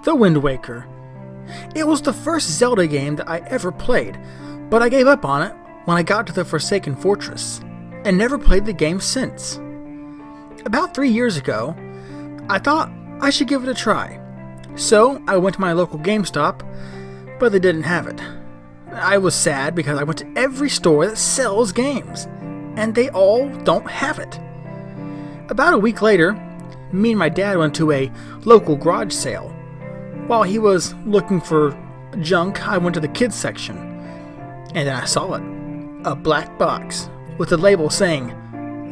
The Wind Waker. It was the first Zelda game that I ever played, but I gave up on it when I got to the Forsaken Fortress, and never played the game since. About 3 years ago, I thought I should give it a try, so I went to my local GameStop, but they didn't have it. I was sad because I went to every store that sells games, and they all don't have it. About a week later, me and my dad went to a local garage sale. While he was looking for junk, I went to the kids section, and then I saw it. A black box with a label saying,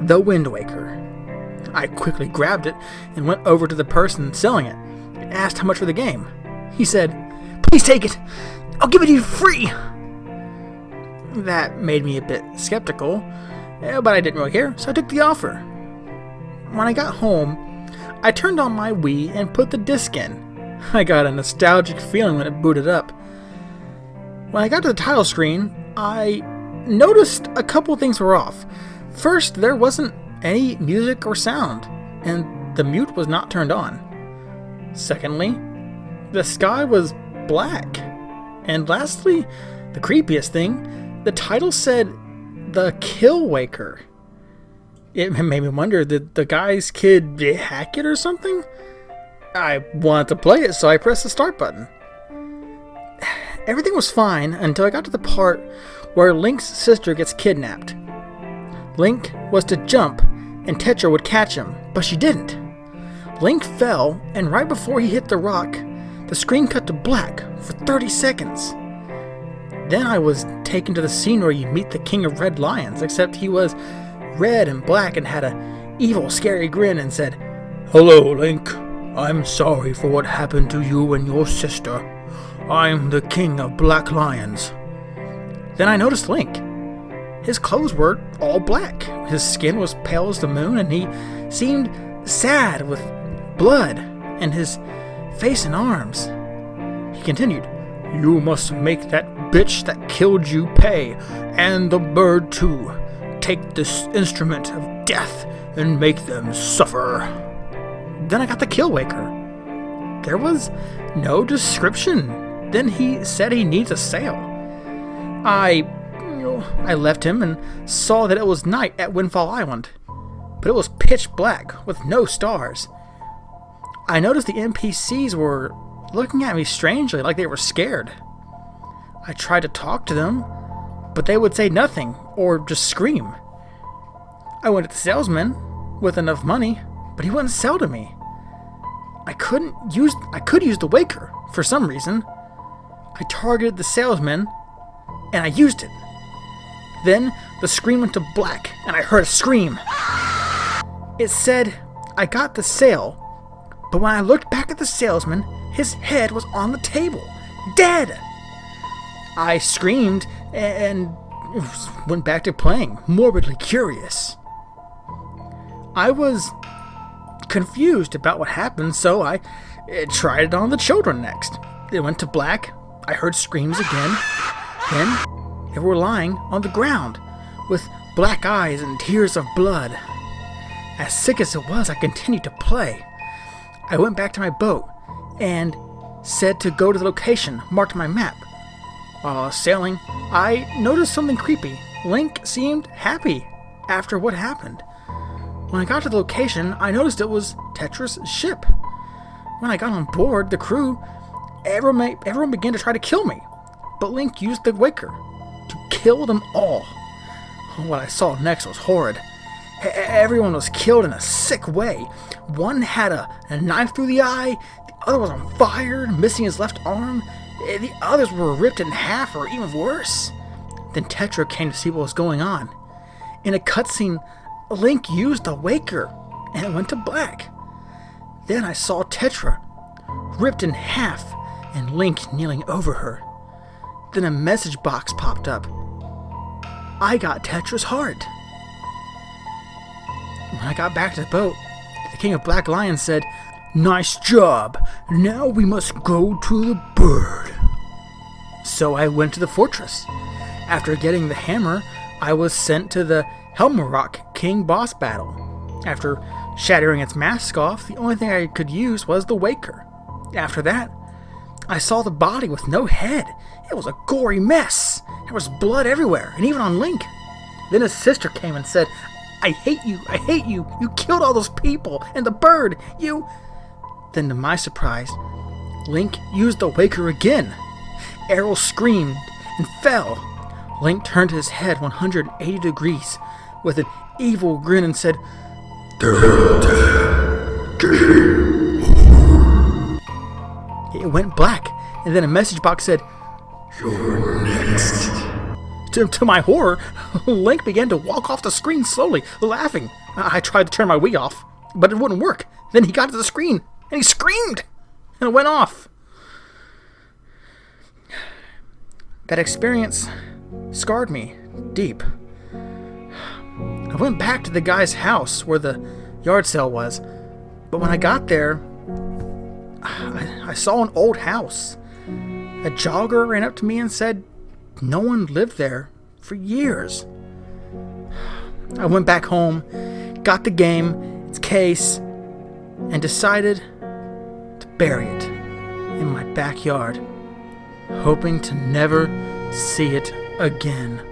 The Wind Waker. I quickly grabbed it and went over to the person selling it and asked how much for the game. He said, "Please take it. I'll give it to you free." That made me a bit skeptical, but I didn't really care, so I took the offer. When I got home, I turned on my Wii and put the disc in. I got a nostalgic feeling when it booted up. When I got to the title screen, I noticed a couple things were off. First, there wasn't any music or sound, and the mute was not turned on. Secondly, the sky was black. And lastly, the creepiest thing, the title said The Kill Waker. It made me wonder, did the guy's kid hack it or something? I wanted to play it, so I pressed the start button. Everything was fine until I got to the part where Link's sister gets kidnapped. Link was to jump and Tetra would catch him, but she didn't. Link fell, and right before he hit the rock, the screen cut to black for 30 seconds. Then I was taken to the scene where you meet the King of Red Lions, except he was red and black and had a evil, scary grin and said, "Hello, Link. I'm sorry for what happened to you and your sister. I'm the King of Black Lions." Then I noticed Link. His clothes were all black. His skin was pale as the moon, and he seemed sad with blood in his face and arms. He continued, "You must make that bitch that killed you pay, and the bird too. Take this instrument of death and make them suffer." Then I got the Kill Waker. There was no description. Then he said he needs a sail. I left him and saw that it was night at Windfall Island, but it was pitch black with no stars. I noticed the NPCs were looking at me strangely, like they were scared. I tried to talk to them, but they would say nothing or just scream. I went to the salesman with enough money, but he wouldn't sell to me. I could use the Waker for some reason. I targeted the salesman, and I used it. Then the screen went to black, and I heard a scream. It said I got the sale, but when I looked back at the salesman, his head was on the table, dead. I screamed and went back to playing, morbidly curious. I was confused about what happened, so I tried it on the children next. It went to black. I heard screams again. Then they were lying on the ground with black eyes and tears of blood. As sick as it was, I continued to play. I went back to my boat and said to go to the location marked on my map. While I was sailing, I noticed something creepy. Link seemed happy after what happened. When I got to the location, I noticed it was Tetra's ship. When I got on board, the crew, everyone began to try to kill me, but Link used the Waker to kill them all. What I saw next was horrid. Everyone was killed in a sick way. One had a knife through the eye, the other was on fire, missing his left arm, the others were ripped in half or even worse. Then Tetra came to see what was going on. In a cutscene, Link used the Waker, and it went to black. Then I saw Tetra, ripped in half, and Link kneeling over her. Then a message box popped up. I got Tetra's heart. When I got back to the boat, the King of Black Lions said, "Nice job. Now we must go to the bird." So I went to the fortress. After getting the hammer, I was sent to the Helmarock King boss battle. After shattering its mask off, the only thing I could use was the Waker. After that, I saw the body with no head. It was a gory mess. There was blood everywhere, and even on Link. Then his sister came and said, I hate you, I hate you. You killed all those people, and the bird, you... Then to my surprise, Link used the waker again. Errol screamed and fell. Link turned his head 180 degrees with an evil grin and said, It went black, and then a message box said, You're next. To my horror, Link began to walk off the screen slowly, laughing. I tried to turn my Wii off, but it wouldn't work. Then he got to the screen, and he screamed, and it went off. That experience scarred me deep. I went back to the guy's house where the yard sale was, but when I got there, I saw an old house. A jogger ran up to me and said no one lived there for years. I went back home, got the game, its case, and decided to bury it in my backyard, hoping to never see it again.